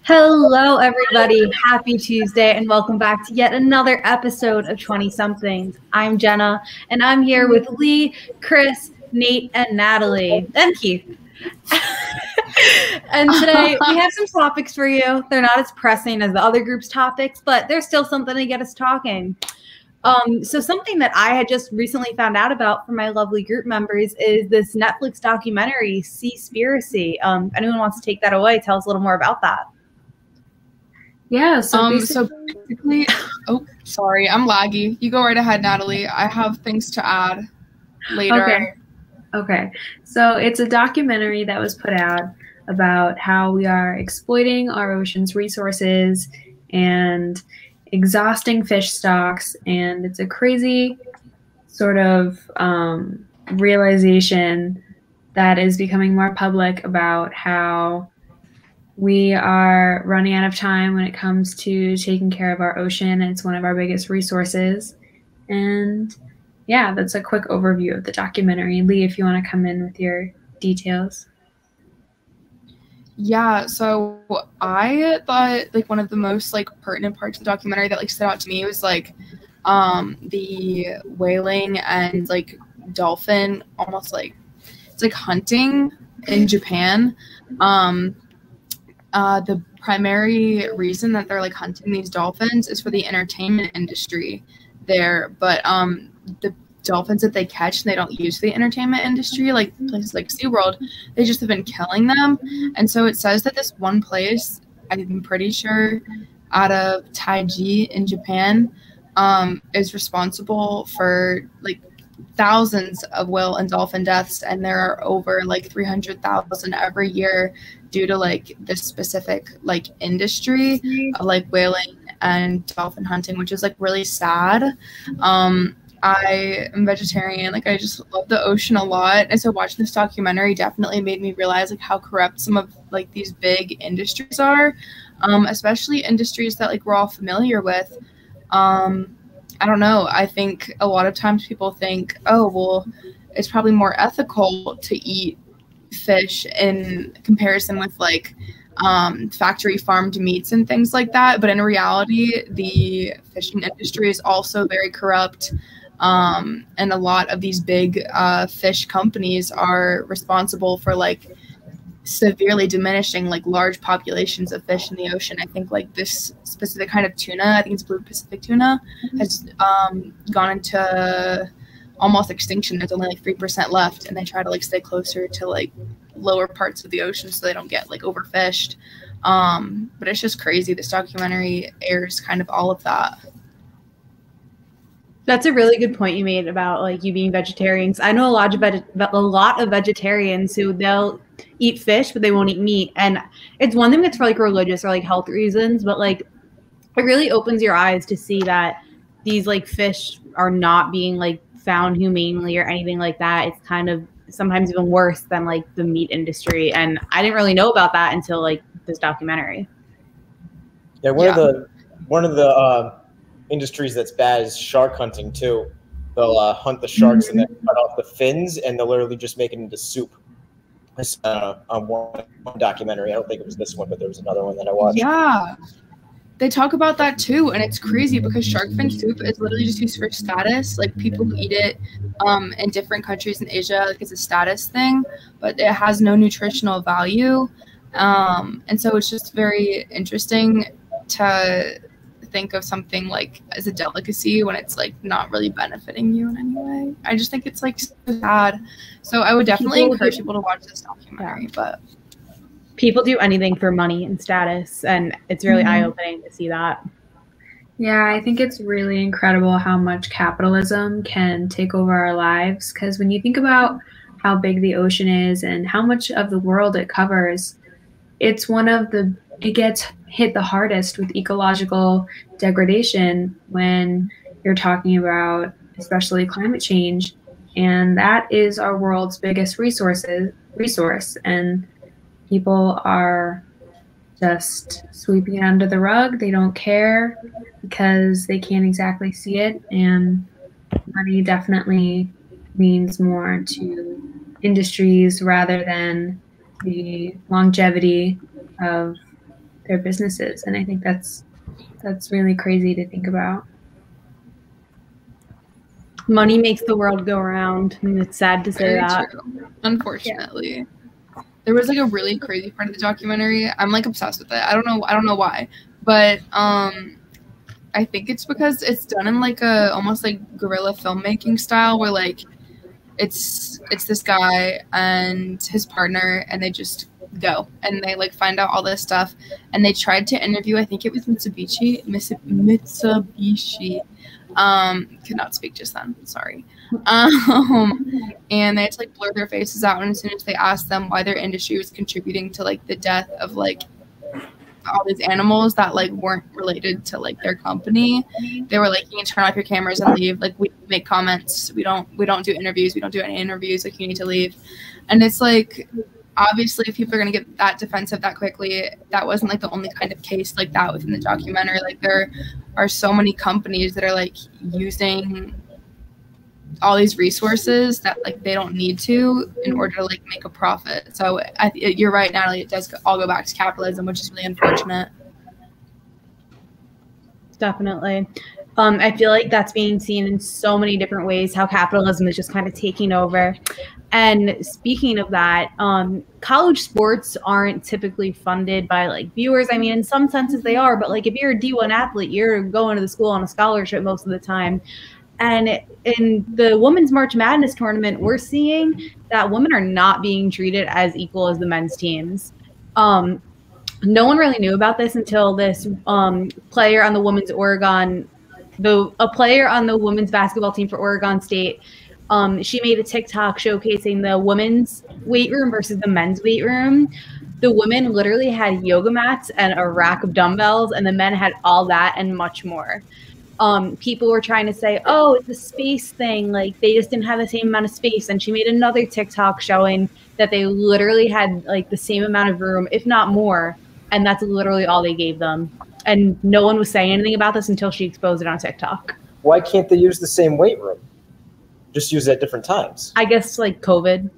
Hello, everybody. Happy Tuesday, and welcome back to yet another episode of 20 Somethings. I'm Jenna, and I'm here with Lee, Chris, Nate, and Natalie, and Keith. And today we have some topics for you. They're not as pressing as the other group's topics, but there's still something to get us talking. So something that I had just recently found out about from my lovely group members is this Netflix documentary, Seaspiracy. Anyone wants to take that away? Tell us a little more about that. Yeah, so basically, oh, sorry, I'm laggy. You go right ahead, Natalie. I have things to add later. Okay. So it's a documentary that was put out about how we are exploiting our ocean's resources and exhausting fish stocks. And it's a crazy sort of realization that is becoming more public about how we are running out of time when it comes to taking care of our ocean. It's one of our biggest resources. And yeah, that's a quick overview of the documentary. Lee, if you want to come in with your details. Yeah, so I thought like one of the most like pertinent parts of the documentary that like stood out to me was like the whaling and like dolphin, almost like it's like hunting in Japan. The primary reason that they're like hunting these dolphins is for the entertainment industry there, but the dolphins that they catch they don't use for the entertainment industry, like places like SeaWorld, they just have been killing them. And so it says that this one place, I'm pretty sure out of Taiji in Japan, is responsible for like thousands of whale and dolphin deaths, and there are over like 300,000 every year due to like this specific like industry of like whaling and dolphin hunting, which is like really sad. I am vegetarian, like I just love the ocean a lot, and so watching this documentary definitely made me realize like how corrupt some of like these big industries are, especially industries that like we're all familiar with. I don't know. I think a lot of times people think, oh, well, it's probably more ethical to eat fish in comparison with like factory farmed meats and things like that. But in reality, the fishing industry is also very corrupt. And a lot of these big fish companies are responsible for like severely diminishing like large populations of fish in the ocean. I think like this specific kind of tuna, I think it's blue Pacific tuna, has gone into almost extinction. There's only like 3% left, and they try to like stay closer to like lower parts of the ocean so they don't get like overfished. But it's just crazy. This documentary airs kind of all of that. That's a really good point you made about like you being vegetarians. I know a lot of vegetarians who they'll eat fish, but they won't eat meat. And it's one thing that's for like religious or like health reasons, but like it really opens your eyes to see that these like fish are not being like found humanely or anything like that. It's kind of sometimes even worse than like the meat industry. And I didn't really know about that until like this documentary. Yeah, one of the industries that's bad is shark hunting too. They'll hunt the sharks and then cut off the fins, and they'll literally just make it into soup. On one documentary, I don't think it was this one, but there was another one that I watched. Yeah, they talk about that too, and it's crazy because shark fin soup is literally just used for status. Like people who eat it in different countries in Asia, like it's a status thing, but it has no nutritional value. And so it's just very interesting to think of something like as a delicacy when it's like not really benefiting you in any way. I just think it's like so sad. So I would definitely encourage people to watch this documentary. But people do anything for money and status, and it's really eye-opening to see that. Yeah, I think it's really incredible how much capitalism can take over our lives, because when you think about how big the ocean is and how much of the world it covers, it gets hit the hardest with ecological degradation when you're talking about especially climate change. And that is our world's biggest resource. And people are just sweeping it under the rug. They don't care because they can't exactly see it. And money definitely means more to industries rather than the longevity of their businesses. And I think that's really crazy to think about. Money makes the world go around, and it's sad to say Very that. true. Unfortunately. There was like a really crazy part of the documentary. I'm like obsessed with it. I don't know why. But I think it's because it's done in like a almost like guerrilla filmmaking style where like it's this guy and his partner and they just go and they like find out all this stuff and they tried to interview, I think it was Mitsubishi. Could not speak just then, sorry. And they had to like blur their faces out, and as soon as they asked them why their industry was contributing to like the death of like all these animals that like weren't related to like their company, they were like, you can turn off your cameras and leave. Like, we make comments, we don't do interviews, we don't do any interviews, like, you need to leave. And it's like, obviously if people are going to get that defensive that quickly, that wasn't like the only kind of case like that within the documentary. Like, there are so many companies that are like using all these resources that like they don't need to in order to like make a profit. So you're right, Natalie, it does all go back to capitalism, which is really unfortunate. Definitely. I feel like that's being seen in so many different ways, how capitalism is just kind of taking over. And speaking of that, college sports aren't typically funded by like viewers. I mean, in some senses they are, but like if you're a D1 athlete, you're going to the school on a scholarship most of the time. And in the Women's March Madness tournament, we're seeing that women are not being treated as equal as the men's teams. No one really knew about this until this player on the women's women's basketball team for Oregon State. She made a TikTok showcasing the women's weight room versus the men's weight room. The women literally had yoga mats and a rack of dumbbells, and the men had all that and much more. People were trying to say, oh, it's a space thing. Like, they just didn't have the same amount of space. And she made another TikTok showing that they literally had like the same amount of room, if not more. And that's literally all they gave them. And no one was saying anything about this until she exposed it on TikTok. Why can't they use the same weight room? Just use it at different times. I guess like COVID.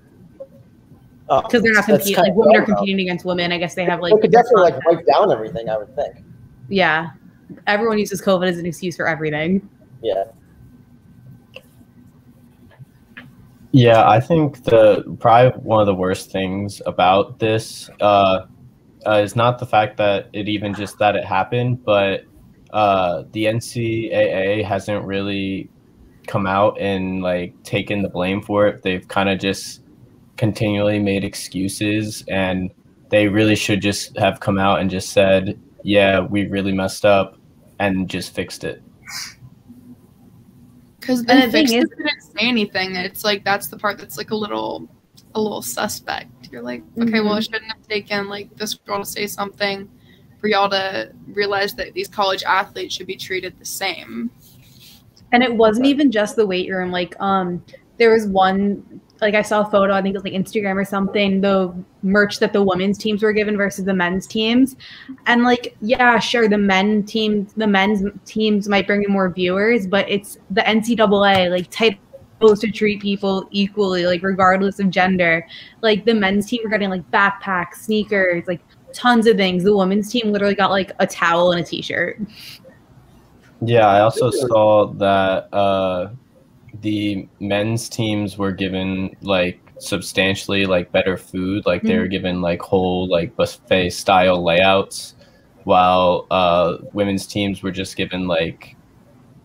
Because they're not competing. Like, women are competing against women. I guess they have like. They could definitely like wipe down everything, I would think. Yeah. Everyone uses COVID as an excuse for everything. Yeah. Yeah, I think probably one of the worst things about this is not the fact that it happened, but the NCAA hasn't really come out and like taken the blame for it. They've kind of just continually made excuses, and they really should just have come out and just said, yeah, we really messed up, and just fixed it. Because the fixed it didn't say anything. It's like, that's the part that's like a little suspect. You're like, okay, well, it shouldn't have taken like this girl to say something for y'all to realize that these college athletes should be treated the same. And it wasn't even just the weight room. Like, there was one, like, I saw a photo, I think it was like Instagram or something, the merch that the women's teams were given versus the men's teams. And like, yeah, sure, the men's teams might bring in more viewers, but it's the NCAA, like, supposed to treat people equally, like, regardless of gender. Like, the men's team were getting like backpacks, sneakers, like tons of things. The women's team literally got like a towel and a t-shirt. Yeah, I also saw that the men's teams were given like substantially like better food, like they were given like whole like buffet style layouts, while women's teams were just given like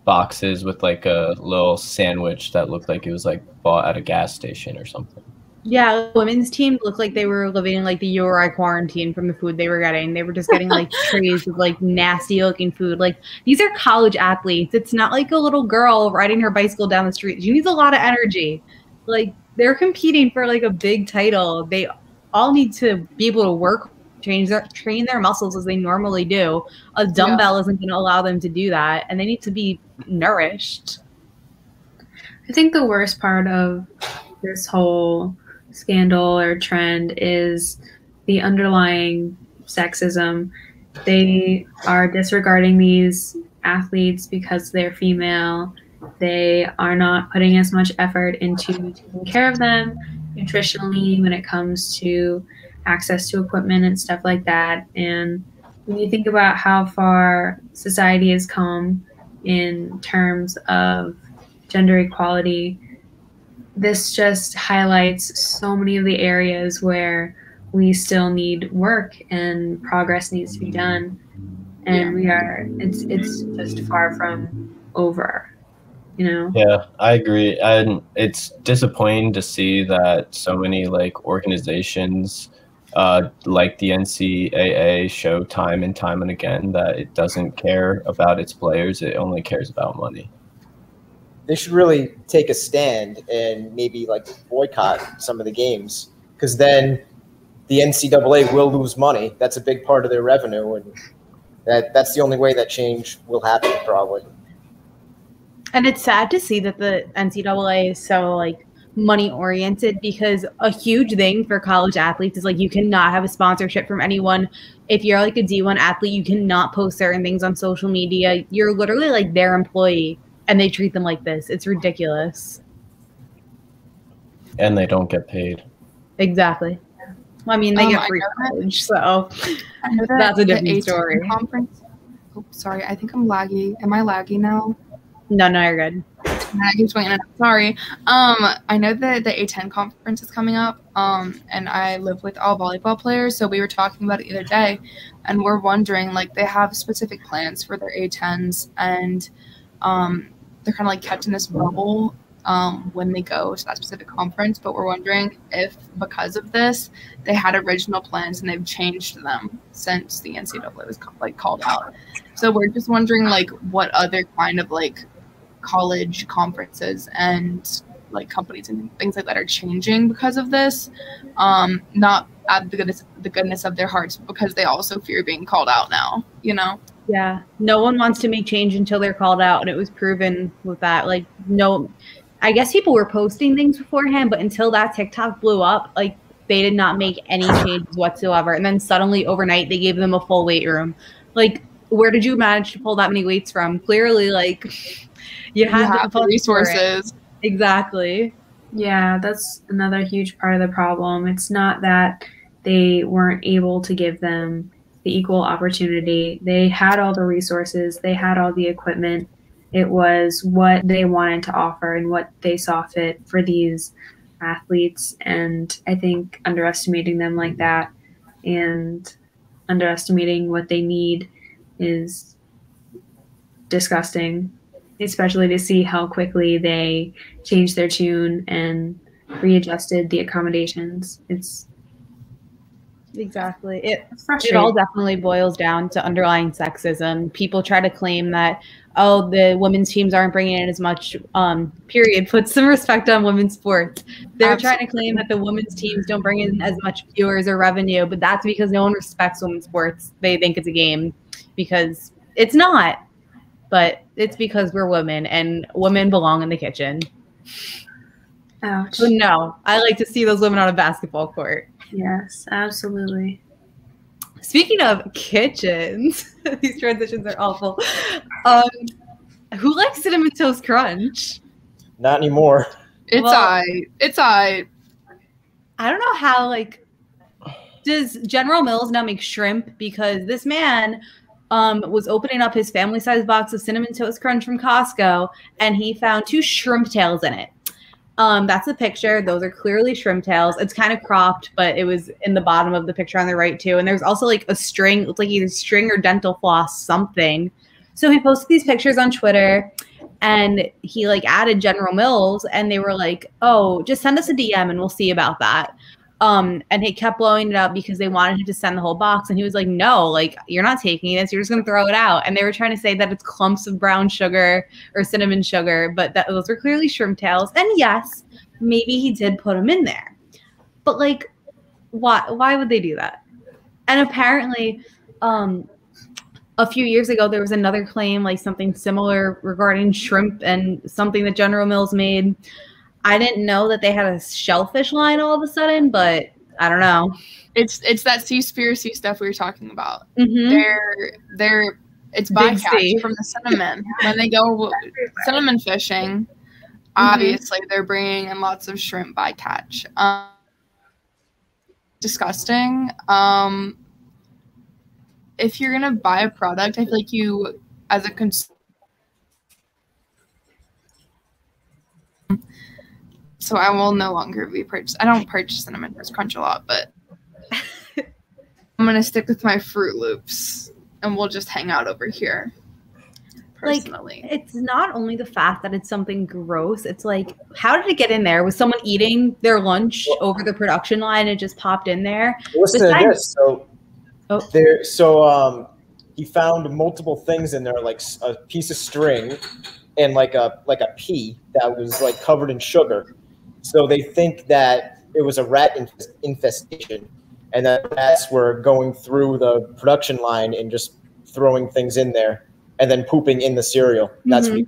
boxes with like a little sandwich that looked like it was like bought at a gas station or something. Yeah, women's team looked like they were living in like the URI quarantine from the food they were getting. They were just getting like trays of like nasty looking food. Like, these are college athletes. It's not like a little girl riding her bicycle down the street. She needs a lot of energy. Like, they're competing for like a big title. They all need to be able to work, train their muscles as they normally do. A dumbbell isn't going to allow them to do that, and they need to be nourished. I think the worst part of this whole scandal or trend is the underlying sexism. They are disregarding these athletes because they're female. They are not putting as much effort into taking care of them nutritionally when it comes to access to equipment and stuff like that. And when you think about how far society has come in terms of gender equality, this just highlights so many of the areas where we still need work and progress needs to be done. And it's just far from over, you know? Yeah, I agree. And it's disappointing to see that so many like organizations like the NCAA show time and time and again that it doesn't care about its players. It only cares about money. They should really take a stand and maybe like boycott some of the games, because then the NCAA will lose money. That's a big part of their revenue, and that's the only way that change will happen, probably. And it's sad to see that the NCAA is so like money oriented, because a huge thing for college athletes is like you cannot have a sponsorship from anyone. If you're like a D1 athlete, you cannot post certain things on social media. You're literally like their employee, and they treat them like this. It's ridiculous. And they don't get paid. Exactly. Well, I mean, they get free college, so that's a different story. Conference. Oh, sorry, I think I'm laggy. Am I laggy now? No, you're good. Sorry. I know that the A10 conference is coming up, and I live with all volleyball players, so we were talking about it the other day, and we're wondering, like, they have specific plans for their A10s, and they're kind of like kept in this bubble when they go to that specific conference, but we're wondering if because of this they had original plans and they've changed them since the NCAA was like called out. So we're just wondering like what other kind of like college conferences and like companies and things like that are changing because of this, not out of the goodness of their hearts, because they also fear being called out now, you know? Yeah, no one wants to make change until they're called out, and it was proven with that. Like, no, I guess people were posting things beforehand, but until that TikTok blew up, like, they did not make any changes whatsoever. And then suddenly, overnight, they gave them a full weight room. Like, where did you manage to pull that many weights from? Clearly, like, you have the resources. Exactly. Yeah, that's another huge part of the problem. It's not that they weren't able to give them the equal opportunity. They had all the resources, they had all the equipment. It was what they wanted to offer and what they saw fit for these athletes. And I think underestimating them like that and underestimating what they need is disgusting, especially to see how quickly they changed their tune and readjusted the accommodations. It's exactly. It all definitely boils down to underlying sexism. People try to claim that, oh, the women's teams aren't bringing in as much, period. Put some respect on women's sports. They're trying to claim that the women's teams don't bring in as much viewers or revenue, but that's because no one respects women's sports. They think it's a game, because it's not. But it's because we're women, and women belong in the kitchen. Ouch. So no, I like to see those women on a basketball court. Yes, absolutely. Speaking of kitchens, these transitions are awful. Who likes Cinnamon Toast Crunch? Not anymore. It's I. I don't know how, like, does General Mills now make shrimp? Because this man was opening up his family-sized box of Cinnamon Toast Crunch from Costco, and he found 2 shrimp tails in it. That's the picture. Those are clearly shrimp tails. It's kind of cropped, but it was in the bottom of the picture on the right too. And there's also like a string. It's like either string or dental floss, something. So he posted these pictures on Twitter, and he like added General Mills, and they were like, "Oh, just send us a DM and we'll see about that." And he kept blowing it up because they wanted him to send the whole box. And he was like, no, like, you're not taking this. You're just going to throw it out. And they were trying to say that it's clumps of brown sugar or cinnamon sugar, but those were clearly shrimp tails. And yes, maybe he did put them in there. But, like, why would they do that? And apparently, a few years ago, there was another claim, like something similar regarding shrimp and something that General Mills made. I didn't know that they had a shellfish line all of a sudden, but I don't know. It's that Seaspiracy stuff we were talking about. Mm-hmm. It's bycatch from the cinnamon. When they go cinnamon fishing, obviously they're bringing in lots of shrimp bycatch. Disgusting. if you're gonna buy a product, I feel like you, as a consumer, so I will no longer be purchased. I don't purchase Cinnamon Toast Crunch a lot, but I'm gonna stick with my Fruit Loops, and we'll just hang out over here. Personally, like, it's not only the fact that it's something gross. It's like, how did it get in there? Was someone eating their lunch over the production line and it just popped in there? Listen to this. So, he found multiple things in there, like a piece of string and like a pea that was like covered in sugar. So they think that it was a rat infestation, and that rats were going through the production line and just throwing things in there and then pooping in the cereal. That's what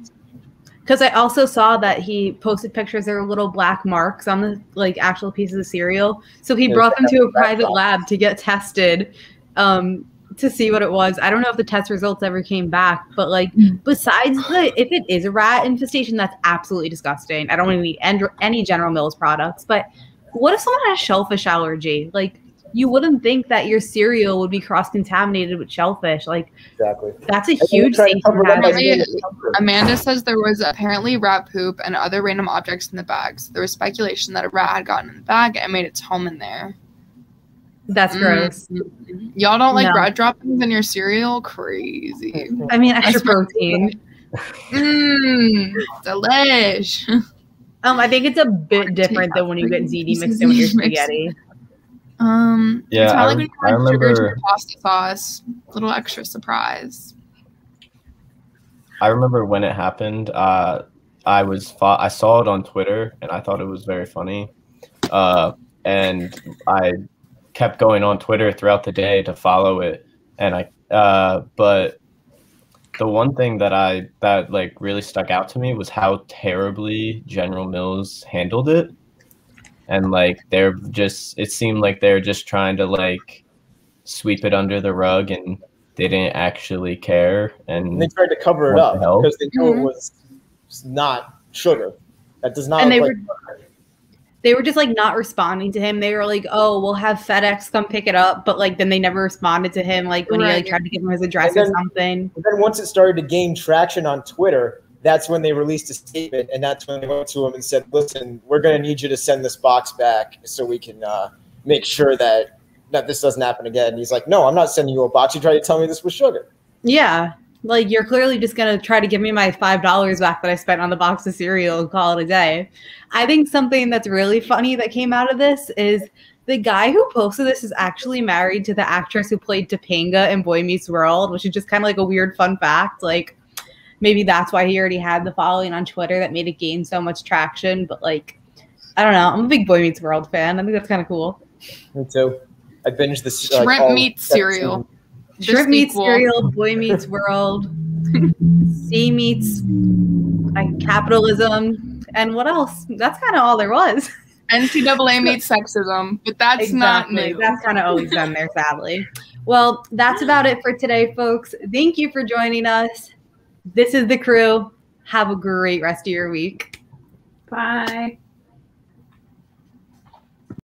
because I also saw that he posted pictures. There were little black marks on the like actual pieces of cereal. So he brought them to a private lab to get tested to see what it was. I don't know if the test results ever came back, but like besides if it is a rat infestation, that's absolutely disgusting. I don't want to eat any General Mills products, but what if someone has shellfish allergy? Like, you wouldn't think that your cereal would be cross-contaminated with shellfish. Like, exactly. That's a huge safety hazard. Amanda says there was apparently rat poop and other random objects in the bags. There was speculation that a rat had gotten in the bag and made its home in there. That's gross. Y'all don't like rat droppings in your cereal? Crazy. I mean, extra protein. Delish. I think it's a bit different than when you get ziti mixed in with your spaghetti. Yeah, it's like when you I add sugar to remember your pasta sauce. Little extra surprise. I remember when it happened. I saw it on Twitter and I thought it was very funny. And I kept going on Twitter throughout the day to follow it. And but the one thing that like really stuck out to me was how terribly General Mills handled it. And like it seemed like they're just trying to like sweep it under the rug, and they didn't actually care. And they tried to cover it up because they knew it was not sugar. That does not. And they were just like not responding to him. They were like, "Oh, we'll have FedEx come pick it up," but like then they never responded to him. Like when he like tried to give him his address or something. And then once it started to gain traction on Twitter, that's when they released a statement, and that's when they went to him and said, "Listen, we're going to need you to send this box back so we can make sure that this doesn't happen again." And he's like, "No, I'm not sending you a box. You tried to tell me this was sugar." Yeah, like you're clearly just going to try to give me my $5 back that I spent on the box of cereal and call it a day. I think something that's really funny that came out of this is the guy who posted this is actually married to the actress who played Topanga in Boy Meets World, which is just kind of like a weird fun fact. Like, maybe that's why he already had the following on Twitter that made it gain so much traction. But like, I don't know. I'm a big Boy Meets World fan. I think that's kind of cool. Me too. I binged this shrimp meat cereal. Shrimp meets cereal, Boy Meets World, C meets capitalism, and what else? That's kind of all there was. NCAA meets sexism, but that's not new. That's kind of always been there, sadly. Well, that's about it for today, folks. Thank you for joining us. This is The Crew. Have a great rest of your week. Bye.